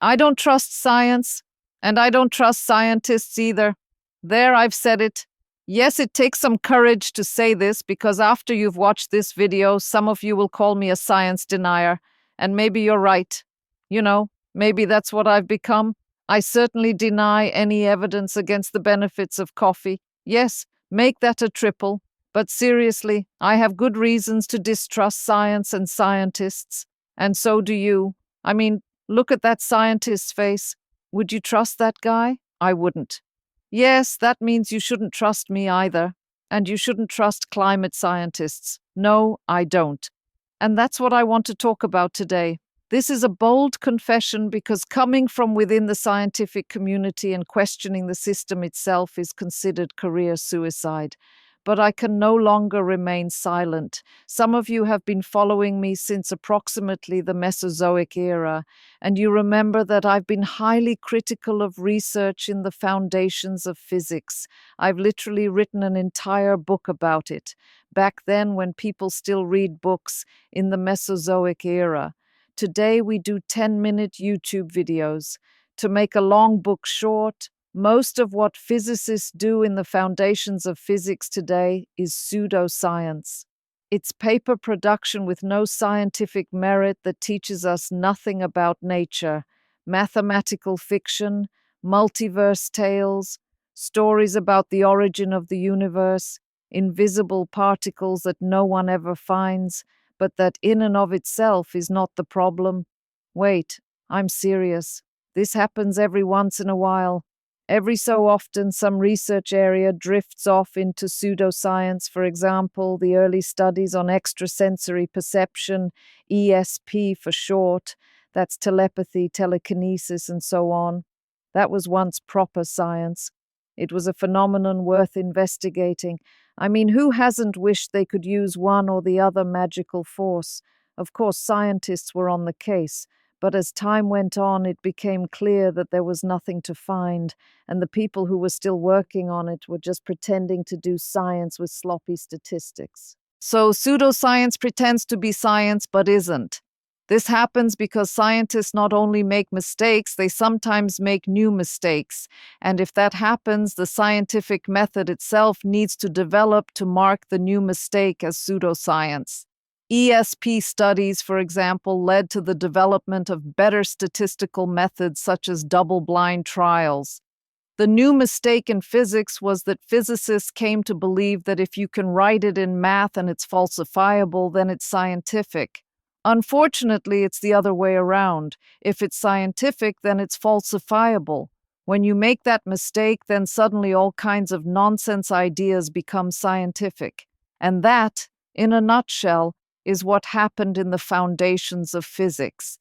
I don't trust science, and I don't trust scientists either. There, I've said it. Yes, it takes some courage to say this because after you've watched this video, some of you will call me a science denier, and maybe you're right. Maybe that's what I've become. I certainly deny any evidence against the benefits of coffee. Yes, make that a triple. But seriously, I have good reasons to distrust science and scientists. And so do you. I mean, look at that scientist's face. Would you trust that guy? I wouldn't. Yes, that means you shouldn't trust me either. And you shouldn't trust climate scientists. No, I don't. And that's what I want to talk about today. This is a bold confession because coming from within the scientific community and questioning the system itself is considered career suicide. But I can no longer remain silent. Some of you have been following me since approximately the Mesozoic era, and you remember that I've been highly critical of research in the foundations of physics. I've literally written an entire book about it, back then when people still read books in the Mesozoic era. Today we do 10-minute YouTube videos. To make a long book short, most of what physicists do in the foundations of physics today is pseudoscience. It's paper production with no scientific merit that teaches us nothing about nature, mathematical fiction, multiverse tales, stories about the origin of the universe, invisible particles that no one ever finds, but that in and of itself is not the problem. Wait, I'm serious. This happens every once in a while. Every so often, some research area drifts off into pseudoscience. For example, the early studies on extrasensory perception, ESP for short, that's telepathy, telekinesis, and so on. That was once proper science. It was a phenomenon worth investigating. I mean, who hasn't wished they could use one or the other magical force? Of course, scientists were on the case. But as time went on, it became clear that there was nothing to find, and the people who were still working on it were just pretending to do science with sloppy statistics. So pseudoscience pretends to be science but isn't. This happens because scientists not only make mistakes, they sometimes make new mistakes. And if that happens, the scientific method itself needs to develop to mark the new mistake as pseudoscience. ESP studies, for example, led to the development of better statistical methods such as double-blind trials. The new mistake in physics was that physicists came to believe that if you can write it in math and it's falsifiable, then it's scientific. Unfortunately, it's the other way around. If it's scientific, then it's falsifiable. When you make that mistake, then suddenly all kinds of nonsense ideas become scientific. And that, in a nutshell, is what happened in the foundations of physics.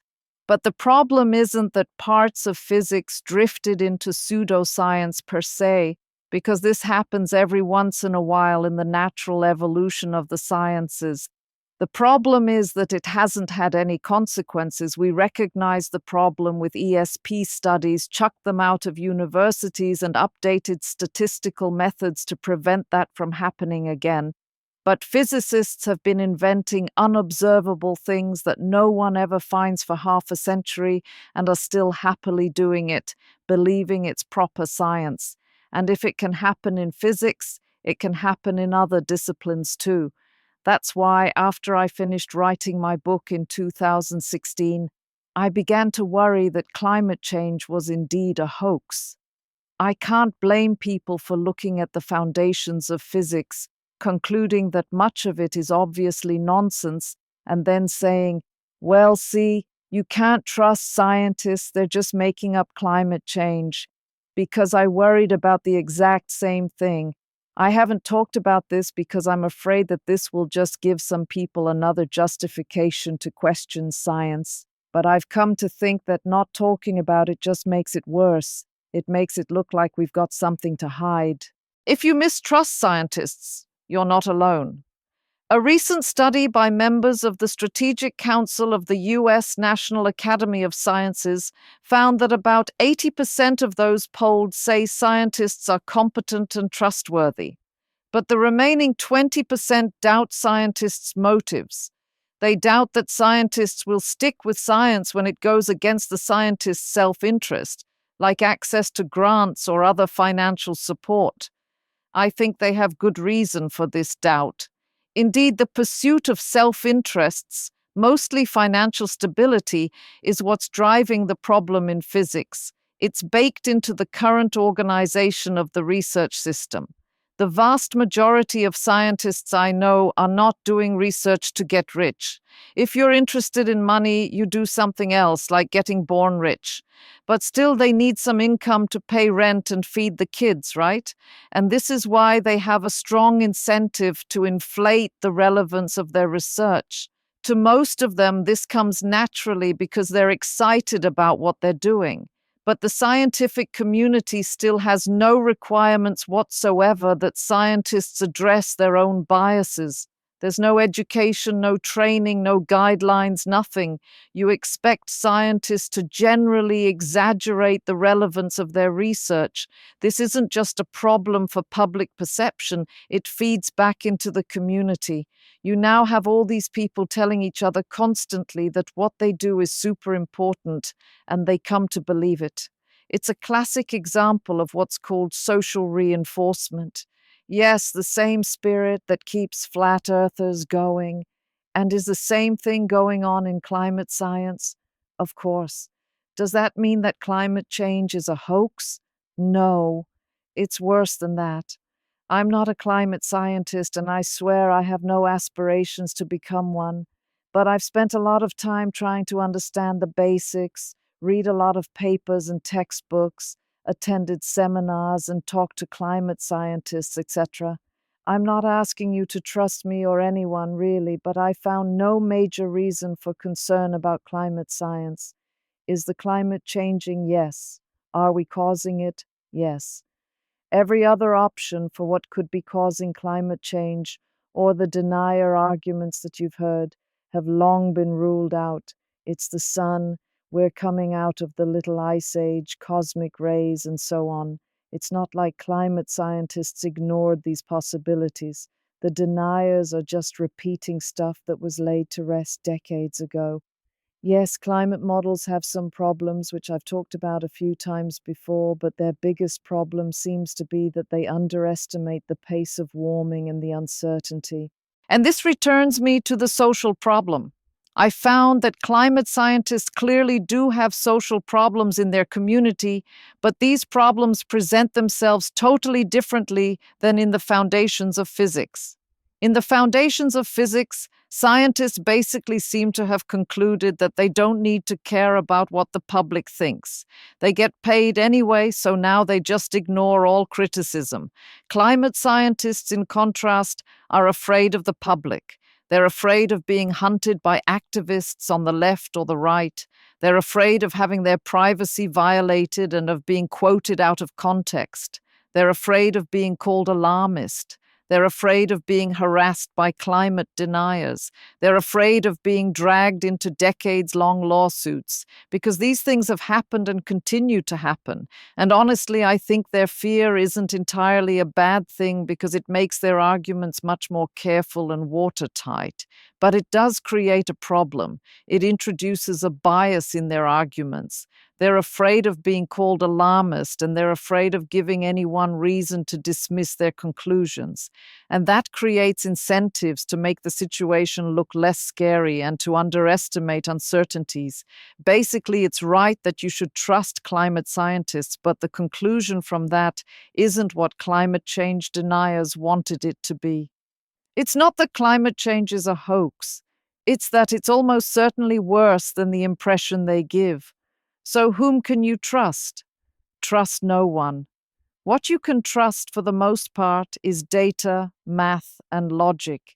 But the problem isn't that parts of physics drifted into pseudoscience per se, because this happens every once in a while in the natural evolution of the sciences. The problem is that it hasn't had any consequences. We recognize the problem with ESP studies, chucked them out of universities, and updated statistical methods to prevent that from happening again. But physicists have been inventing unobservable things that no one ever finds for half a century and are still happily doing it, believing it's proper science. And if it can happen in physics, it can happen in other disciplines too. That's why, after I finished writing my book in 2016, I began to worry that climate change was indeed a hoax. I can't blame people for looking at the foundations of physics, concluding that much of it is obviously nonsense, and then saying, well, see, you can't trust scientists, they're just making up climate change. Because I worried about the exact same thing. I haven't talked about this because I'm afraid that this will just give some people another justification to question science. But I've come to think that not talking about it just makes it worse. It makes it look like we've got something to hide. If you mistrust scientists, you're not alone. A recent study by members of the Strategic Council of the U.S. National Academy of Sciences found that about 80% of those polled say scientists are competent and trustworthy. But the remaining 20% doubt scientists' motives. They doubt that scientists will stick with science when it goes against the scientist's self-interest, like access to grants or other financial support. I think they have good reason for this doubt. Indeed, the pursuit of self-interests, mostly financial stability, is what's driving the problem in physics. It's baked into the current organization of the research system. The vast majority of scientists I know are not doing research to get rich. If you're interested in money, you do something else, like getting born rich. But still, they need some income to pay rent and feed the kids, right? And this is why they have a strong incentive to inflate the relevance of their research. To most of them, this comes naturally because they're excited about what they're doing. But the scientific community still has no requirements whatsoever that scientists address their own biases. There's no education, no training, no guidelines, nothing. You expect scientists to generally exaggerate the relevance of their research. This isn't just a problem for public perception, it feeds back into the community. You now have all these people telling each other constantly that what they do is super important, and they come to believe it. It's a classic example of what's called social reinforcement. Yes, the same spirit that keeps flat earthers going. And is the same thing going on in climate science? Of course. Does that mean that climate change is a hoax? No, it's worse than that. I'm not a climate scientist, and I swear I have no aspirations to become one. But I've spent a lot of time trying to understand the basics, read a lot of papers and textbooks, attended seminars, and talked to climate scientists, etc. I'm not asking you to trust me or anyone, really, but I found no major reason for concern about climate science. Is the climate changing? Yes. Are we causing it? Yes. Every other option for what could be causing climate change, or the denier arguments that you've heard, have long been ruled out. It's the sun, we're coming out of the little ice age, cosmic rays, and so on. It's not like climate scientists ignored these possibilities. The deniers are just repeating stuff that was laid to rest decades ago. Yes, climate models have some problems, which I've talked about a few times before, but their biggest problem seems to be that they underestimate the pace of warming and the uncertainty. And this returns me to the social problem. I found that climate scientists clearly do have social problems in their community, but these problems present themselves totally differently than in the foundations of physics. In the foundations of physics, scientists basically seem to have concluded that they don't need to care about what the public thinks. They get paid anyway, so now they just ignore all criticism. Climate scientists, in contrast, are afraid of the public. They're afraid of being hunted by activists on the left or the right. They're afraid of having their privacy violated and of being quoted out of context. They're afraid of being called alarmist. They're afraid of being harassed by climate deniers. They're afraid of being dragged into decades-long lawsuits, because these things have happened and continue to happen. And honestly, I think their fear isn't entirely a bad thing, because it makes their arguments much more careful and watertight. But it does create a problem. It introduces a bias in their arguments. They're afraid of being called alarmist, and they're afraid of giving anyone reason to dismiss their conclusions. And that creates incentives to make the situation look less scary and to underestimate uncertainties. Basically, it's right that you should trust climate scientists, but the conclusion from that isn't what climate change deniers wanted it to be. It's not that climate change is a hoax. It's that it's almost certainly worse than the impression they give. So whom can you trust? Trust no one. What you can trust for the most part is data, math, and logic,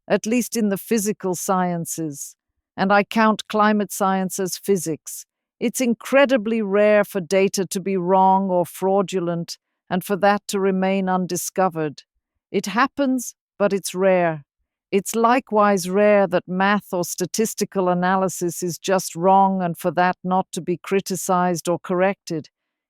at least in the physical sciences. And I count climate science as physics. It's incredibly rare for data to be wrong or fraudulent, and for that to remain undiscovered. It happens, but it's rare. It's likewise rare that math or statistical analysis is just wrong and for that not to be criticized or corrected.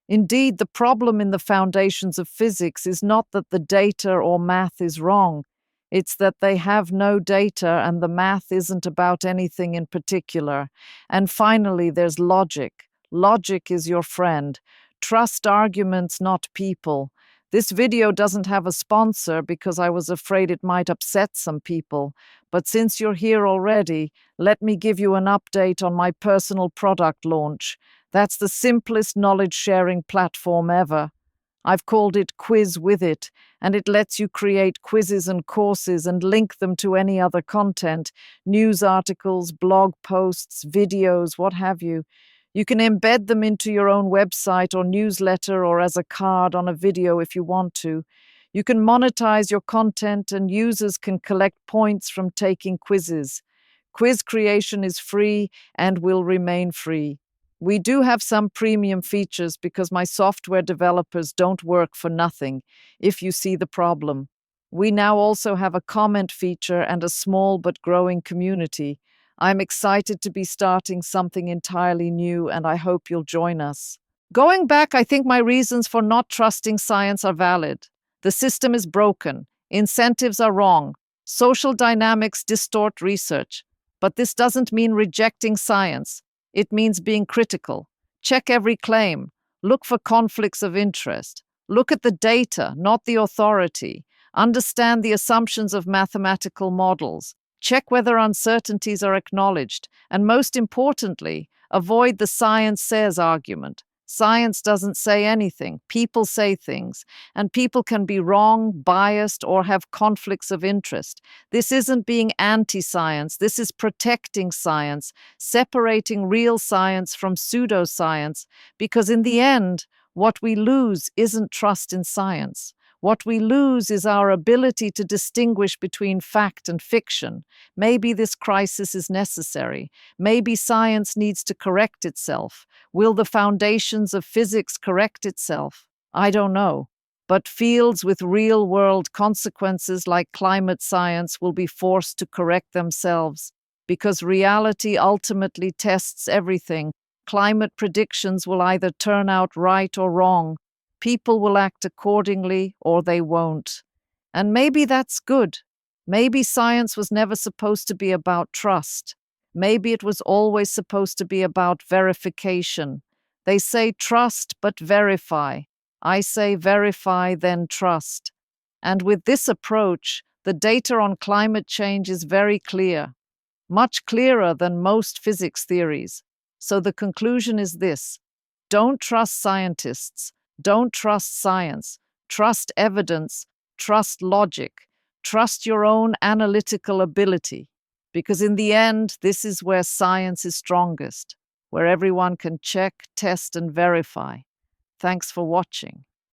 Indeed, the problem in the foundations of physics is not that the data or math is wrong. It's that they have no data and the math isn't about anything in particular. And finally, there's logic. Logic is your friend. Trust arguments, not people. This video doesn't have a sponsor because I was afraid it might upset some people. But since you're here already, let me give you an update on my personal product launch. That's the simplest knowledge sharing platform ever. I've called it Quiz With It, and it lets you create quizzes and courses and link them to any other content, news articles, blog posts, videos, what have you. You can embed them into your own website or newsletter or as a card on a video if you want to. You can monetize your content and users can collect points from taking quizzes. Quiz creation is free and will remain free. We do have some premium features because my software developers don't work for nothing, if you see the problem. We now also have a comment feature and a small but growing community. I'm excited to be starting something entirely new, and I hope you'll join us. Going back, I think my reasons for not trusting science are valid. The system is broken. Incentives are wrong. Social dynamics distort research. But this doesn't mean rejecting science. It means being critical. Check every claim. Look for conflicts of interest. Look at the data, not the authority. Understand the assumptions of mathematical models. Check whether uncertainties are acknowledged. And most importantly, avoid the science says argument. Science doesn't say anything. People say things. And people can be wrong, biased, or have conflicts of interest. This isn't being anti-science. This is protecting science, separating real science from pseudoscience. Because in the end, what we lose isn't trust in science. What we lose is our ability to distinguish between fact and fiction. Maybe this crisis is necessary. Maybe science needs to correct itself. Will the foundations of physics correct itself? I don't know. But fields with real-world consequences like climate science will be forced to correct themselves because reality ultimately tests everything. Climate predictions will either turn out right or wrong. People will act accordingly or they won't. And maybe that's good. Maybe science was never supposed to be about trust. Maybe it was always supposed to be about verification. They say trust but verify. I say verify then trust. And with this approach, the data on climate change is very clear, much clearer than most physics theories. So the conclusion is this: don't trust scientists. Don't trust science. Trust evidence. Trust logic. Trust your own analytical ability. Because in the end, this is where science is strongest, where everyone can check, test, and verify. Thanks for watching.